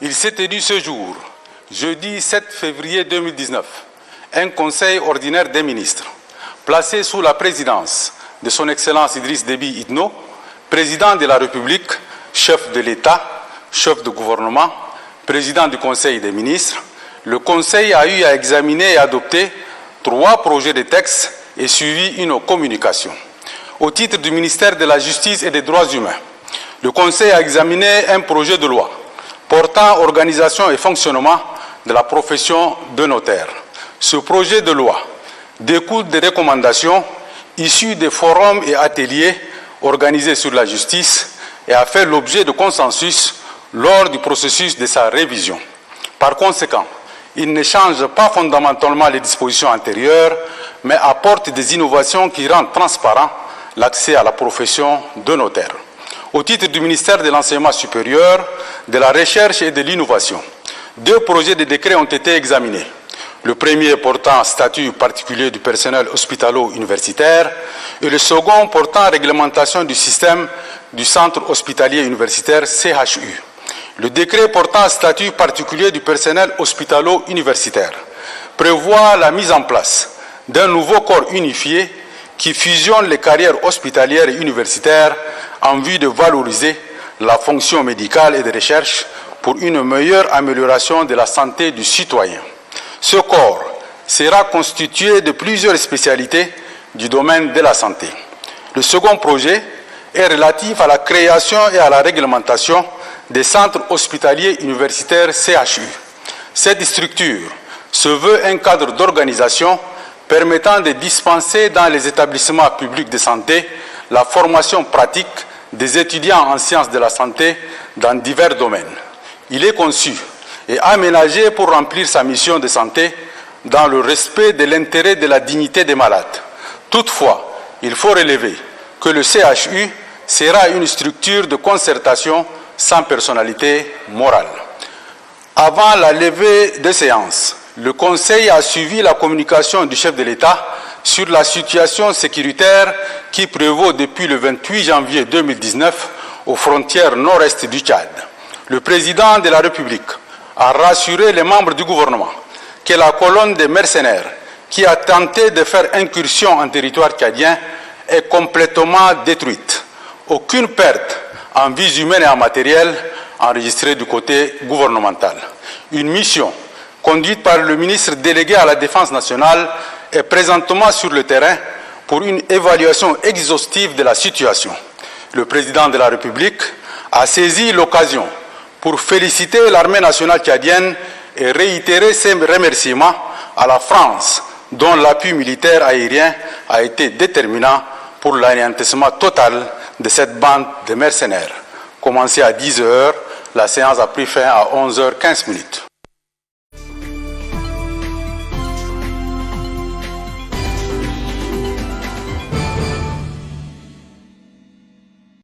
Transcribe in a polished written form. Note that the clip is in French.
Il s'est tenu ce jour, jeudi 7 février 2019, un conseil ordinaire des ministres, placé sous la présidence de son Excellence Idriss Déby Itno, président de la République, chef de l'État, chef de gouvernement, président du Conseil des ministres. Le Conseil a eu à examiner et adopter 3 projets de textes et suivi une communication. Au titre du ministère de la Justice et des Droits humains, le Conseil a examiné un projet de loi portant organisation et fonctionnement de la profession de notaire. Ce projet de loi découle des recommandations issues des forums et ateliers organisés sur la justice et a fait l'objet de consensus lors du processus de sa révision. Par conséquent, il ne change pas fondamentalement les dispositions antérieures, mais apporte des innovations qui rendent transparent l'accès à la profession de notaire. Au titre du ministère de l'Enseignement supérieur, de la Recherche et de l'Innovation, 2 projets de décret ont été examinés. Le premier portant statut particulier du personnel hospitalo-universitaire et le second portant réglementation du système du centre hospitalier universitaire CHU. Le décret portant statut particulier du personnel hospitalo-universitaire prévoit la mise en place d'un nouveau corps unifié qui fusionne les carrières hospitalières et universitaires en vue de valoriser la fonction médicale et de recherche pour une meilleure amélioration de la santé du citoyen. Ce corps sera constitué de plusieurs spécialités du domaine de la santé. Le second projet est relatif à la création et à la réglementation des centres hospitaliers universitaires CHU. Cette structure se veut un cadre d'organisation permettant de dispenser dans les établissements publics de santé la formation pratique des étudiants en sciences de la santé dans divers domaines. Il est conçu et aménagé pour remplir sa mission de santé dans le respect de l'intérêt de la dignité des malades. Toutefois, il faut relever que le CHU sera une structure de concertation sans personnalité morale. Avant la levée des séances, le Conseil a suivi la communication du chef de l'État sur la situation sécuritaire qui prévaut depuis le 28 janvier 2019 aux frontières nord-est du Tchad. Le président de la République a rassuré les membres du gouvernement que la colonne de mercenaires qui a tenté de faire incursion en territoire tchadien est complètement détruite. Aucune perte en vies humaines et en matériel enregistrée du côté gouvernemental. Une mission conduite par le ministre délégué à la Défense nationale est présentement sur le terrain pour une évaluation exhaustive de la situation. Le président de la République a saisi l'occasion pour féliciter l'armée nationale tchadienne et réitérer ses remerciements à la France, dont l'appui militaire aérien a été déterminant pour l'anéantissement total de cette bande de mercenaires. Commencé à 10 h, la séance a pris fin à 11 h 15.